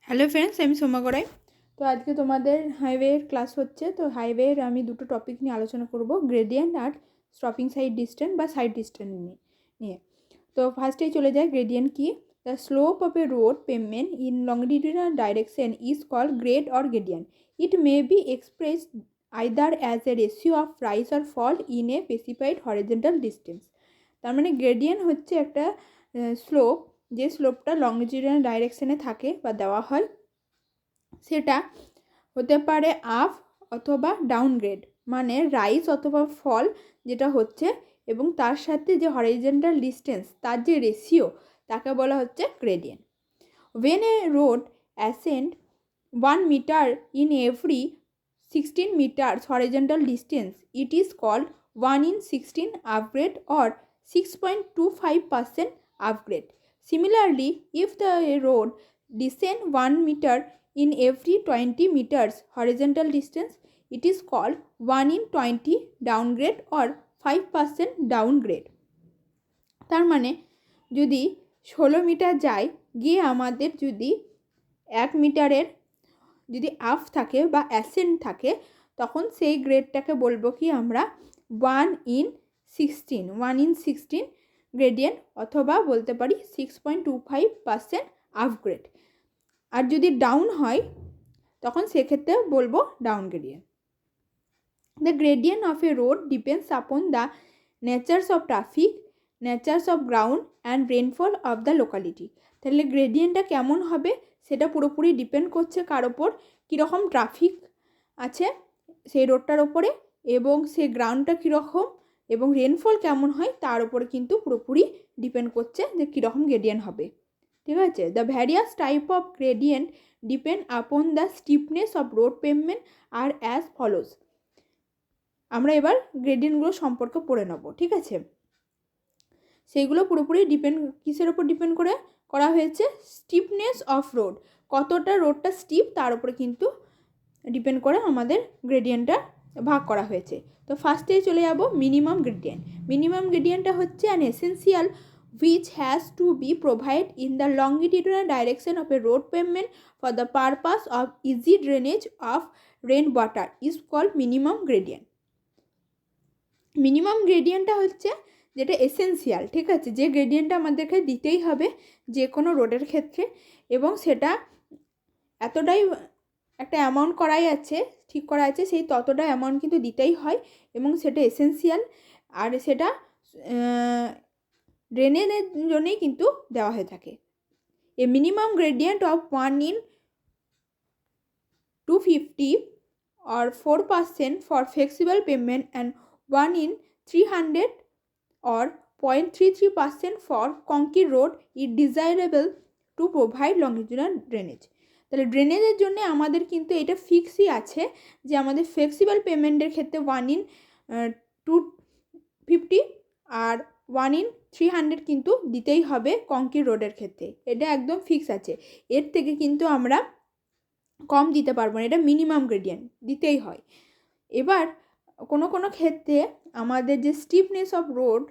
Hello friends, আমি সোমা গড়াই। তো আজকে তোমাদের হাইওয়ের ক্লাস হচ্ছে। তো হাইওয়ের আমি দুটো টপিক নিয়ে আলোচনা করব, গ্রেডিয়েন্ট আর স্টপিং সাইড ডিস্টেন্স বা সাইড ডিস্টেন্স নিয়ে। তো ফার্স্টেই চলে যায় গ্রেডিয়েন্ট কি। The slope of a road pavement in longitudinal direction is called grade or gradient. It may be expressed either as a ratio of rise or fall in a specified horizontal distance. তার মানে gradient হচ্ছে একটা slope, যে স্লোপটা লংজিটিউডাল ডাইরেকশনে থাকে বা দেওয়া হয়, সেটা হতে পারে আপ অথবা ডাউনগ্রেড, মানে রাইজ অথবা ফল যেটা হচ্ছে, এবং তার সাথে যে হরিজন্টাল ডিস্টেন্স তার যে রেশিও, তাকে বলা হচ্ছে gradient. When a road ascend 1 meter in every 16 meters horizontal distance, it is called 1 in 16 upgrade or 6.25% upgrade. Similarly, if the road descend 1 meter in every 20 meters horizontal distance, it is called 1 in 20 downgrade or 5% downgrade. তার মানে যদি 16 metre যায়, গিয়ে আমাদের যদি 1 মিটারের যদি up থাকে বা অ্যাসেন্ড থাকে, তখন সেই গ্রেডটাকে বলবো কি আমরা 1 in 16 গ্রেডিয়েন্ট, অথবা বলতে পারি 6.25% আপগ্রেড। আর যদি ডাউন হয় তখন সেক্ষেত্রে বলবো down gradient. The gradient of a road depends upon the nature's of traffic, nature's of ground and rainfall of the locality. তাহলে গ্রেডিয়েন্টটা কেমন হবে সেটা পুরোপুরি ডিপেন্ড করছে কার ওপর, কীরকম ট্রাফিক আছে সেই রোডটার ওপরে, এবং সেই গ্রাউন্ডটা কীরকম এবং রেনফল কেমন হয় তার উপরে কিন্তু পুরোপুরি ডিপেন্ড করছে যে কীরকম গ্রেডিয়েন্ট হবে। ঠিক আছে। The various type of gradient depend upon the stiffness of road pavement আর অ্যাজ ফলোজ। আমরা এবার গ্রেডিয়েন্টগুলো সম্পর্কে পড়ে নেব। ঠিক আছে। সেইগুলো পুরোপুরি ডিপেন্ড কিসের ওপর ডিপেন্ড করে করা হয়েছে? স্টিফনেস অফ রোড, কতটা রোডটা স্টিপ তার উপরে কিন্তু ডিপেন্ড করে আমাদের গ্রেডিয়েন্টটা ভাগ করা হয়েছে। তো ফার্স্টেই চলে যাব মিনিমাম গ্রেডিয়েন্ট। মিনিমাম গ্রেডিয়েন্টটা হচ্ছে an essential which has to be provided in the longitudinal direction of a road pavement for the purpose of easy drainage of rainwater is called minimum gradient. Minimum গ্রেডিয়েন্টটা হচ্ছে যেটা essential, ঠিক আছে, যে গ্রেডিয়েন্টটা আমাদেরকে দিতেই হবে যে কোনো রোডের ক্ষেত্রে, এবং সেটা এতটাই একটা অ্যামাউন্ট করাই আছে, ঠিক করা আছে, সেই ততটা অ্যামাউন্ট কিন্তু দিতেই হয়, এবং সেটা এসেন্সিয়াল। আর সেটা ড্রেনেজের জন্যই কিন্তু দেওয়া হয়ে থাকে। এ minimum gradient of 1 in 250 or 4% for flexible pavement and 1 in 300 or 0.33% for concrete road is desirable to provide longitudinal drainage. তাহলে ড্রেনেজের জন্য আমাদের কিন্তু এটা ফিক্সই আছে যে আমাদের ফ্লেক্সিবল পেমেন্টের ক্ষেত্রে 1 in 250 আর 1 in 300 কিন্তু দিতেই হবে কংক্রিট রোডের ক্ষেত্রে, এটা একদম ফিক্স আছে। এর থেকে কিন্তু আমরা কম দিতে পারবো না, এটা মিনিমাম গ্রেডিয়েন্ট দিতেই হয়। এবার কোনো কোনো ক্ষেত্রে আমাদের যে স্টিফনেস অফ রোড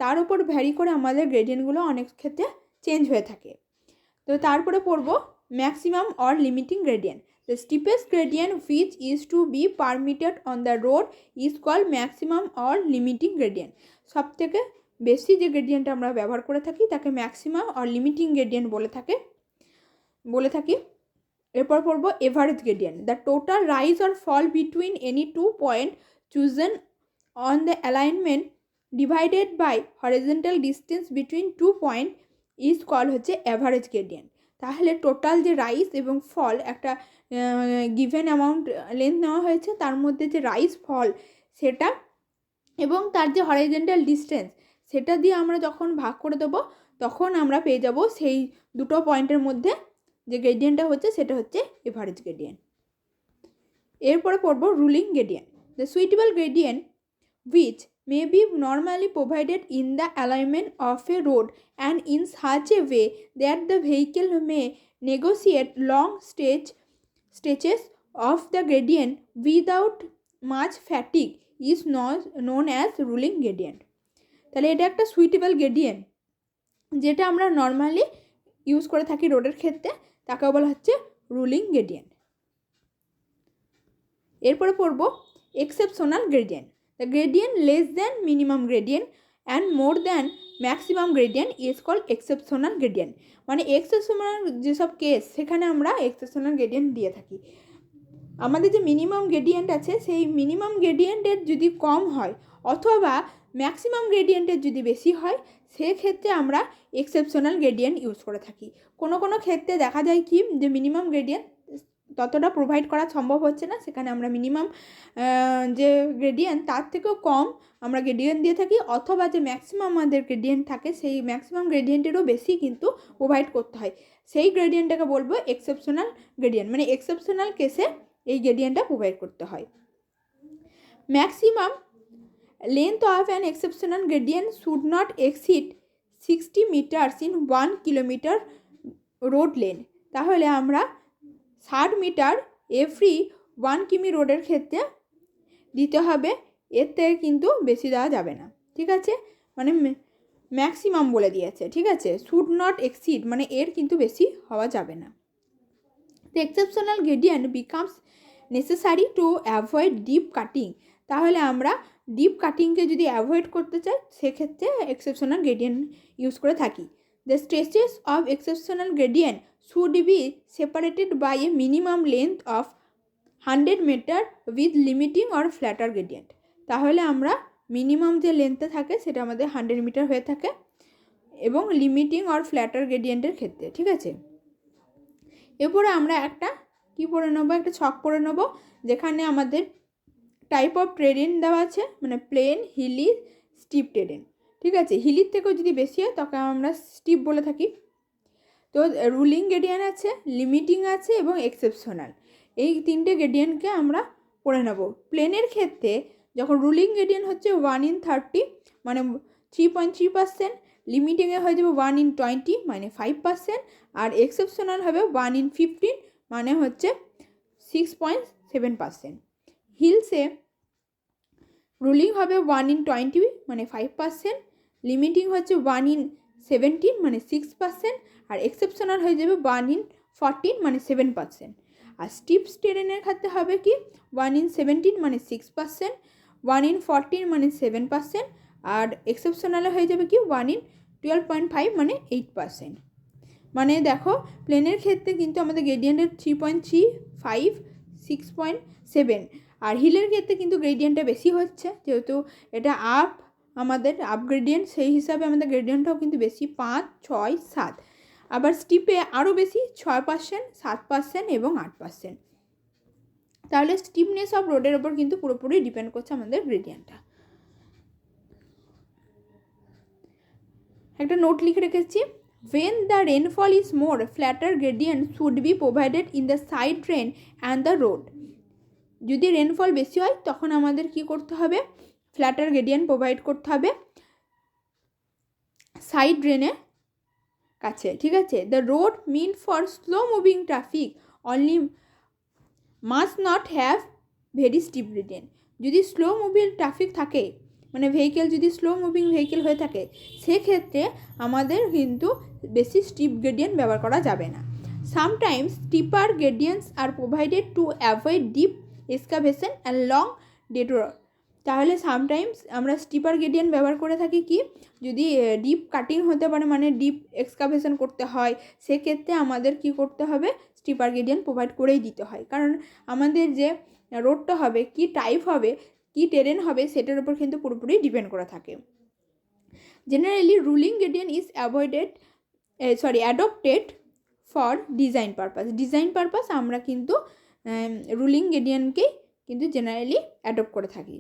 তার উপর ভ্যারি করে আমাদের গ্রেডিয়েন্টগুলো অনেক ক্ষেত্রে চেঞ্জ হয়ে থাকে। তো তারপরে পড়বো maximum or limiting gradient. The steepest gradient which is to be permitted on the road is called maximum or limiting gradient. সব থেকে বেশি যে গ্রেডিয়েন্ট আমরা ব্যবহার করে থাকি তাকে ম্যাক্সিমাম অর লিমিটিং গ্রেডিয়েন্ট বলে থাকি। এরপর পড়বো average gradient. The total rise or fall between any 2 point chosen on the alignment divided by horizontal distance between 2 point is call হচ্ছে অ্যাভারেজ গ্রেডিয়েন্ট। তাহলে টোটাল যে রাইজ এবং ফল, একটা given amount length নেওয়া হয়েছে, তার মধ্যে যে রাইজ ফল সেটা এবং তার যে হরিজন্টাল ডিস্টেন্স সেটা দিয়ে আমরা যখন ভাগ করে দেবো, তখন আমরা পেয়ে যাব সেই দুটো পয়েন্টের মধ্যে যে গ্রেডিয়েন্টটা হচ্ছে সেটা হচ্ছে এভারেজ গ্রেডিয়েন্ট। এরপরে পড়বো ruling gradient. The suitable gradient which may be normally provided in the alignment of a road and in such a way that the vehicle may negotiate long stretches of the gradient without much fatigue is known as ruling gradient. তাহলে এটা একটা suitable gradient যেটা আমরা normally use করে থাকি রোডের ক্ষেত্রে, তাকে বলা হচ্ছে রুলিং গ্রেডিয়েন্ট। এরপরে পড়ব exceptional gradient. The gradient less than minimum gradient and more than maximum gradient is called exceptional gradient. মানে এক্সেপশনাল যেসব কেস সেখানে আমরা এক্সেপশনাল গ্রেডিয়েন্ট দিয়ে থাকি। আমাদের যে মিনিমাম গ্রেডিয়েন্ট আছে সেই মিনিমাম গ্রেডিয়েন্টের যদি কম হয় অথবা ম্যাক্সিমাম গ্রেডিয়েন্টের যদি বেশি হয় সেক্ষেত্রে আমরা এক্সেপশনাল গ্রেডিয়েন্ট ইউজ করে থাকি। কোনো কোনো ক্ষেত্রে দেখা যায় কি যে মিনিমাম গ্রেডিয়েন্ট ততটা প্রোভাইড করা সম্ভব হচ্ছে না, সেখানে আমরা মিনিমাম যে গ্রেডিয়েন্ট তার থেকেও কম আমরা গ্রেডিয়েন্ট দিয়ে থাকি, অথবা যে ম্যাক্সিমাম আমাদের গ্রেডিয়েন্ট থাকে সেই ম্যাক্সিমাম গ্রেডিয়েন্টেরও বেশি কিন্তু প্রোভাইড করতে হয়, সেই গ্রেডিয়েন্টটাকে বলবো এক্সেপশনাল গ্রেডিয়েন্ট। মানে এক্সেপশনাল কেসে এই গ্রেডিয়েন্টটা প্রোভাইড করতে হয়। Maximum length of an exceptional gradient should not exceed 60 metres in 1 kilometre road lane. তাহলে আমরা 60 মিটার এভরি 1 কিমি রোডের ক্ষেত্রে দিতে হবে, এর থেকে কিন্তু বেশি দেওয়া যাবে না। ঠিক আছে, মানে ম্যাক্সিমাম বলে দিয়েছে। ঠিক আছে, শুড নট এক্সিড মানে এর কিন্তু বেশি হওয়া যাবে না। The exceptional gradient becomes necessary to avoid deep cutting. তাহলে আমরা ডিপ কাটিংকে যদি অ্যাভয়েড করতে চাই সেক্ষেত্রে এক্সেপশনাল গ্রেডিয়েন্ট ইউজ করে থাকি। The stretches of exceptional gradient should be separated by a minimum length of 100 metre with limiting or flatter gradient. তাহলে আমরা মিনিমাম যে লেন্থটা থাকে সেটা আমাদের 100 মিটার হয়ে থাকে এবং লিমিটিং অর ফ্ল্যাটার গ্রেডিয়েন্টের ক্ষেত্রে। ঠিক আছে, এরপরে আমরা একটা কি পড়ে নেবো, একটা ছক পড়ে নেবো যেখানে আমাদের টাইপ অফ টেরেন দেওয়া আছে, মানে প্লেন, হিলি, স্টিপ টেরেন। ঠিক আছে, হিলির থেকেও যদি বেশি হয় তখন আমরা স্টিপ বলে থাকি। তো রুলিং গ্রেডিয়েন্ট আছে, লিমিটিং আছে এবং এক্সেপশনাল, এই তিনটে গ্রেডিয়েন্টকে আমরা পড়ে নেব। প্লেনের ক্ষেত্রে যখন রুলিং গ্রেডিয়েন্ট হচ্ছে 1/30 মানে 3.3%, লিমিটিংয়ে হয়ে যাবে 1/20 মানে 5%, আর এক্সেপশনাল হবে 1/15 মানে হচ্ছে 6.7%। হিলসে রুলিং হবে 1/20 মানে 5%, লিমিটিং হচ্ছে 1/17 মানে 6%, আর এক্সেপশনাল হয়ে যাবে 1/14 মানে 7%। আর স্টিপ টেরেনের ক্ষেত্রে হবে কি 1/17 মানে 6%, 1/14 মানে 7%, আর এক্সেপশনালে হয়ে যাবে কি 1/12.5 মানে 8%। মানে দেখো প্লেনের ক্ষেত্রে কিন্তু আমাদের গ্রেডিয়েন্টের 3.3, 5, 6.7, আর হিলের ক্ষেত্রে কিন্তু গ্রেডিয়েন্টটা বেশি হচ্ছে যেহেতু এটা আমাদের আপ গ্রেডিয়েন্ট, সেই হিসাবে আমাদের গ্রেডিয়েন্টটাও কিন্তু বেশি 5, 6, 7। আবার স্টিপে আরও বেশি 6%, 7% এবং 8%। তাহলে স্টিপনেস অফ রোডের ওপর কিন্তু পুরোপুরি ডিপেন্ড করছে আমাদের গ্রেডিয়েন্টটা। একটা নোট লিখে রেখেছি, when the rainfall is more, flatter gradient should be provided in the side drain and the road. যদি রেনফল বেশি হয় তখন আমাদের কি করতে হবে, ফ্ল্যাটার গ্রেডিয়েন্ট প্রোভাইড করতে হবে সাইড ড্রেনের কাছে। ঠিক আছে, the road mean for slow moving traffic only must not have very steep gradient. যদি স্লো মুভিং ট্রাফিক থাকে মানে ভেহিকেল যদি স্লো মুভিং ভেহিকেল হয়ে থাকে সেক্ষেত্রে আমাদের কিন্তু বেশি স্টিপ গ্রেডিয়েন্ট ব্যবহার করা যাবে না। Sometimes steeper gradients are provided to avoid deep excavation and long detour. তাহলে সামটাইমস আমরা স্টিপার গ্রেডিয়েন্ট ব্যবহার করে থাকি কি যদি ডিপ কাটিং হতে পারে মানে ডিপ এক্সকাভেশন করতে হয় সেক্ষেত্রে আমাদের কি করতে হবে, স্টিপার গ্রেডিয়েন্ট প্রোভাইড করেই দিতে হয়, কারণ আমাদের যে রোডটা হবে কি টাইপ হবে কি টেরেন হবে সেটার উপর কিন্তু পুরোপুরি ডিপেন্ড করে থাকে। Generally ruling gradient is adopted for design purpose. Design purpose আমরা কিন্তু রুলিং গ্রেডিয়েন্টকেই কিন্তু জেনারেলি অ্যাডপ্ট করে থাকি।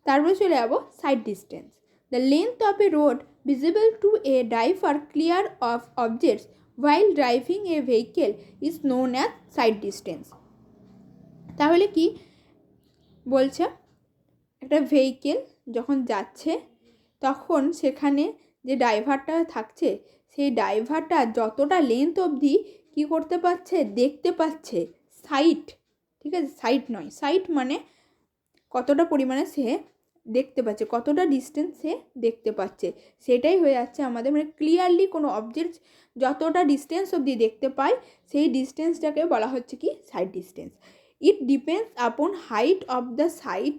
তারপরে চলে যাবো side distance. The length of a road visible two A driver clear of objects while driving a vehicle is known as side distance. তাহলে কি বলছে, একটা ভেহিকেল যখন যাচ্ছে তখন সেখানে যে ড্রাইভারটা থাকছে সেই ড্রাইভারটা যতটা লেন্থ অবধি কী করতে পারছে, দেখতে পাচ্ছে সাইড। ঠিক আছে, সাইড নয়, সাইড মানে কতটা পরিমাণে সে দেখতে পাচ্ছে, কতটা ডিস্টেন্স সে দেখতে পাচ্ছে, সেটাই হয়ে যাচ্ছে আমাদের মানে ক্লিয়ারলি কোনো অবজেক্ট যতটা ডিস্টেন্স অবধি দেখতে পায় সেই ডিস্টেন্সটাকে বলা হচ্ছে কি side distance. It depends upon height of the side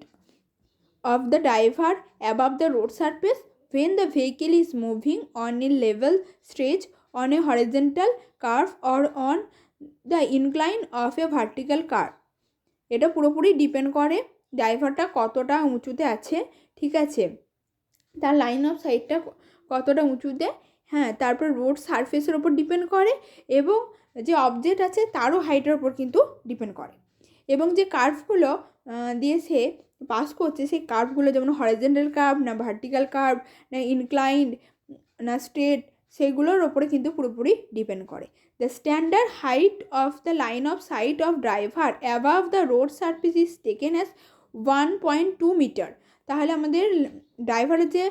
of the diver above the road surface when the vehicle is moving on a level stretch, on a horizontal curve or on the incline of a vertical curve. এটা পুরোপুরি depend করে ড্রাইভারটা কতটা উঁচুতে আছে, ঠিক আছে, তার লাইন অফ সাইটটা কতটা উঁচুতে, হ্যাঁ, তারপর রোড সারফেসের ওপর ডিপেন্ড করে এবং যে অবজেক্ট আছে তারও হাইটের ওপর কিন্তু ডিপেন্ড করে। এবং যে কার্ভগুলো দিয়ে সে পাস করছে সেই কার্ভগুলো যেমন হরিজন্টাল কার্ভ না ভার্টিক্যাল কার্ভ না ইনক্লাইন্ড না স্ট্রেট, সেগুলোর ওপরে কিন্তু পুরোপুরি ডিপেন্ড করে। The standard height of the line of sight of driver above the road surface is taken as 1.2 metre. তাহলে আমাদের ড্রাইভারের যে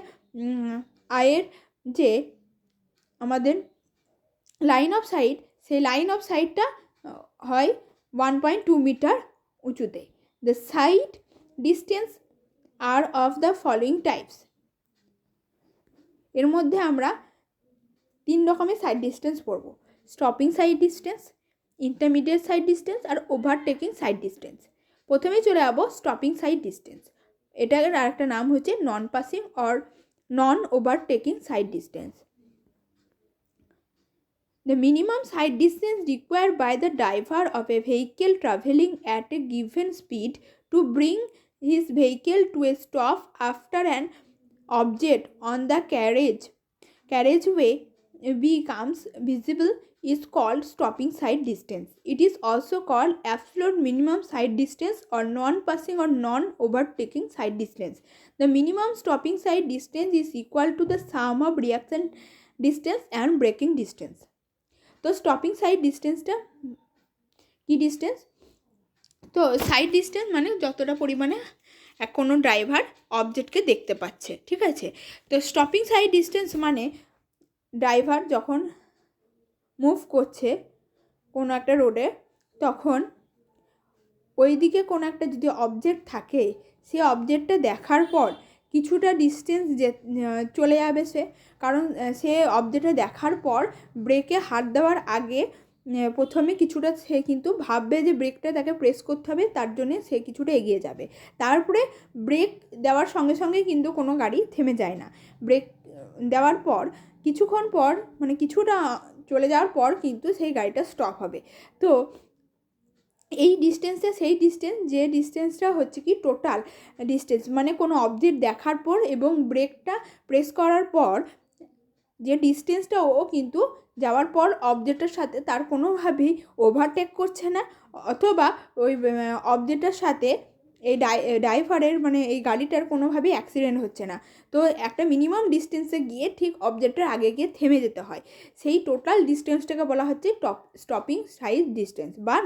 আয়ের যে আমাদের লাইন অফ সাইট, সেই লাইন অফ সাইটটা হয় 1.2 মিটার উঁচুতে। The sight distance are of the following types. এর মধ্যে আমরা 3 রকমের সাইড ডিস্টেন্স পড়ব, stopping sight distance, intermediate sight distance আর ওভারটেকিং সাইড ডিস্টেন্স। প্রথমেই চলে যাবো স্টপিং সাইড ডিস্টেন্স। এটার আরেকটা নাম হচ্ছে non passing or non overtaking sight distance. The minimum side distance required by the driver of a vehicle traveling at a given speed to bring his vehicle to a stop after an object on the carriageway becomes visible is called stopping side distance. It is also called absolute minimum side distance or non-passing or non-overtaking side distance. The minimum stopping side distance is equal to the sum of reaction distance and braking distance. তো stopping side ডিস্টেন্সটা কি distance? তো side distance মানে যতটা পরিমাণে কোনো driver অবজেক্টকে দেখতে পাচ্ছে, ঠিক আছে। তো স্টপিং সাইড ডিস্টেন্স মানে ড্রাইভার যখন মুভ করছে কোনো একটা রোডে, তখন ওই দিকে কোনো একটা যদি অবজেক্ট থাকে, সেই অবজেক্টটা দেখার পর কিছুটা ডিস্টেন্স চলে যাবে সে, কারণ সে অবজেক্টটা দেখার পর ব্রেকে হাত দেওয়ার আগে প্রথমে কিছুটা সে কিন্তু ভাববে যে ব্রেকটা তাকে প্রেস করতে হবে, তার জন্যে সে কিছুটা এগিয়ে যাবে। তারপরে ব্রেক দেওয়ার সঙ্গে সঙ্গে কিন্তু কোনো গাড়ি থেমে যায় না। ব্রেক দেওয়ার পর কিছুক্ষণ পর মানে কিছুটা চলে যাওয়ার পর কিন্তু সেই গাড়িটা স্টপ হবে। তো এই ডিস্টেন্সটা সেই ডিস্টেন্স যে ডিস্টেন্সটা হচ্ছে কি টোটাল ডিস্টেন্স, মানে কোনো অবজেক্ট দেখার পর এবং ব্রেকটা প্রেস করার পর যে ডিস্টেন্সটা ও কিন্তু যাওয়ার পর অবজেক্টের সাথে তার কোনোভাবেই ওভারটেক করছে না, অথবা ওই অবজেক্টের সাথে এই ড্রাইভারের মানে এই গাড়িটার কোনোভাবেই অ্যাক্সিডেন্ট হচ্ছে না। তো একটা মিনিমাম ডিস্টেন্সে গিয়ে ঠিক অবজেক্টের আগে গিয়ে থেমে যেতে হয়। সেই টোটাল ডিস্টেন্সটাকে বলা হচ্ছে স্টপিং সাইড ডিস্টেন্স বা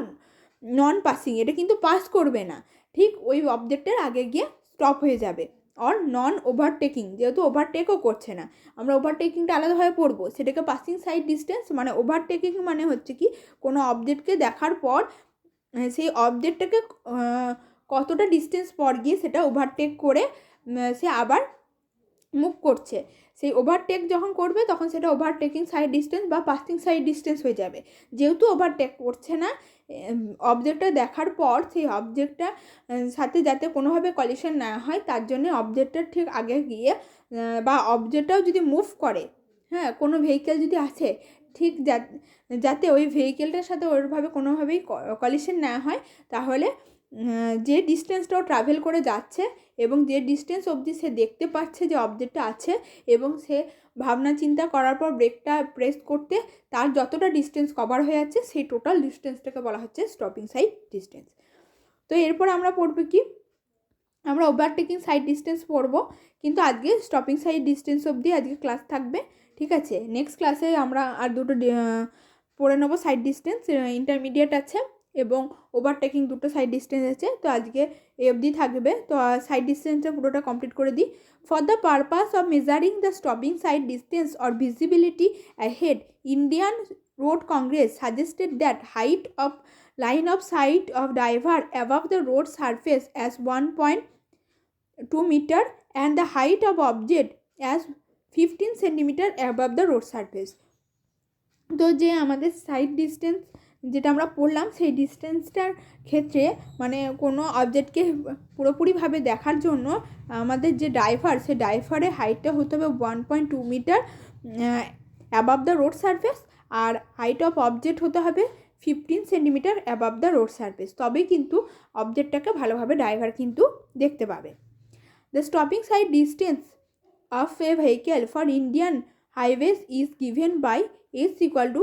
নন পাসিং। এটা কিন্তু পাস করবে না, ঠিক ওই অবজেক্টের আগে গিয়ে স্টপ হয়ে যাবে। আর নন ওভারটেকিং, যেহেতু ওভারটেকও করছে না, আমরা ওভারটেকিংটা আলাদাভাবে পড়বো, সেটাকে পাসিং সাইড ডিস্টেন্স। মানে ওভারটেকিং মানে হচ্ছে কি কোনো অবজেক্টকে দেখার পর সেই অবজেক্টটাকে কতটা ডিস্টেন্স পর গিয়ে সেটা ওভারটেক করে সে আবার মুভ করছে। সেই ওভারটেক যখন করবে তখন সেটা ওভারটেকিং সাইড ডিস্টেন্স বা পাসিং সাইড ডিস্টেন্স হয়ে যাবে। যেহেতু ওভারটেক করছে না, অবজেক্টটা দেখার পর সেই অবজেক্টটা সাথে যাতে কোনোভাবে কলিশন না হয় তার জন্য অবজেক্টটার ঠিক আগে গিয়ে বা অবজেক্টটাও যদি মুভ করে, হ্যাঁ, কোনো ভেহিকেল যদি আসে ঠিক যাতে ওই ভেহিকেলটার সাথে ওইভাবে কোনোভাবেই কলিশন না হয়, তাহলে যে ডিস্টেন্সটা ও ট্রাভেল করে যাচ্ছে এবং যে ডিস্টেন্স অবধি সে দেখতে পাচ্ছে যে অবজেক্টটা আছে এবং সে ভাবনা চিন্তা করার পর ব্রেকটা প্রেস করতে তার যতটা ডিস্টেন্স কভার হয়ে যাচ্ছে সেই টোটাল ডিস্টেন্সটাকে বলা হচ্ছে স্টপিং সাইড ডিস্টেন্স। তো এরপর আমরা পড়বো কি, আমরা ওভারটেকিং সাইড ডিস্টেন্স পড়বো, কিন্তু আজকে স্টপিং সাইড ডিস্টেন্স অবধি আজকে ক্লাস থাকবে, ঠিক আছে। নেক্সট ক্লাসে আমরা আর দুটো পড়ে নেবো সাইড ডিস্টেন্স, ইন্টারমিডিয়েট আছে এবং ওভারটেকিং দুটো সাইড ডিস্টেন্স আছে। তো আজকে এই অবধি থাকবে। তো সাইড ডিস্টেন্সটা পুরোটা কমপ্লিট করে দিই। For the purpose of measuring the stopping sight distance or visibility ahead, Indian road Congress suggested that height of line of sight of driver above the road surface as 1.2 meter and the height of object as 15 centimetre above the road surface. তো যে আমাদের side distance যেটা আমরা পড়লাম সেই ডিস্টেন্সটার ক্ষেত্রে মানে কোনো অবজেক্টকে পুরোপুরিভাবে দেখার জন্য আমাদের যে ড্রাইভার সে ড্রাইভারের হাইটটা হতে হবে 1.2 metre above the road surface, আর হাইট অফ অবজেক্ট হতে হবে 15 centimetre above the road surface, তবেই কিন্তু অবজেক্টটাকে ভালোভাবে ড্রাইভার কিন্তু দেখতে পাবে। The stopping sight distance of a vehicle for Indian highways is given by s equal to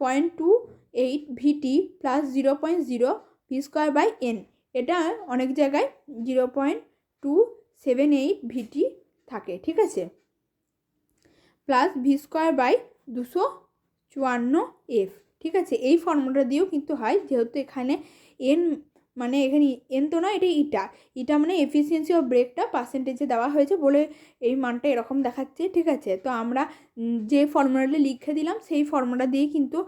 0.28 VT plus 0.0 v square by n. এটা অনেক জায়গায় 0.278 VT থাকে, ঠিক আছে, plus v square by 254 F, ঠিক আছে। এই ফর্মুলা দিয়েও কিন্তু হয়, যেহেতু এখানে এন মানে এখানে এন তো না, এটা ইটা মানে এফিসিয়েন্সি অফ ব্রেকটা পার্সেন্টেজে দেওয়া হয়েছে বলে এই মানটা এরকম দেখাচ্ছে, ঠিক আছে। তো আমরা যে ফর্মুলাটা লিখে দিলাম সেই ফর্মুলা দিয়েই কিন্তু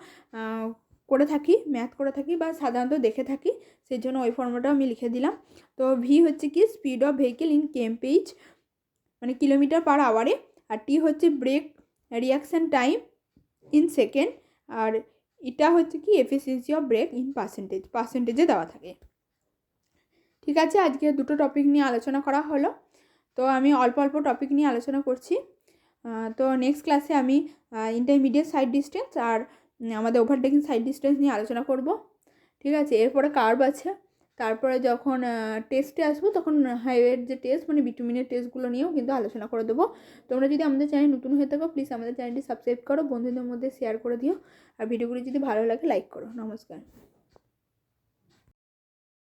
করে থাকি, ম্যাথ করে থাকি বা সাধারণত দেখে থাকি, সেই জন্য ওই ফর্মুলাটা আমি লিখে দিলাম। তো ভি হচ্ছে কি speed of vehicle in kmph মানে কিলোমিটার পার আওয়ারে, আর টি হচ্ছে brake reaction time in second, আর এটা হচ্ছে কি এফিসিয়েন্সি অফ ব্রেক ইন পার্সেন্টেজে দেওয়া থাকে। ঠিক আছে, আজকে দুটো টপিক নিয়ে আলোচনা করা হলো। তো আমি অল্প অল্প টপিক নিয়ে আলোচনা করছি। তো নেক্সট ক্লাসে আমি ইন্টারমিডিয়েট সাইড ডিস্টেন্স আর আমাদের ওভারটেকিং সাইড ডিস্টেন্স নিয়ে আলোচনা করব, ঠিক আছে। এরপরে কার্ভ আছে, তারপরে যখন টেস্টে আসবো তখন হাইওয়ের যে টেস্ট মানে বিটুমিনের টেস্টগুলো নিয়েও কিন্তু আলোচনা করে দেবো। তোমরা যদি আমাদের চ্যানেল নতুন হয়ে থাকো প্লিজ আমাদের চ্যানেলটি সাবস্ক্রাইব করো, বন্ধুদের মধ্যে শেয়ার করে দিও, আর ভিডিওগুলি যদি ভালো লাগে লাইক করো। নমস্কার।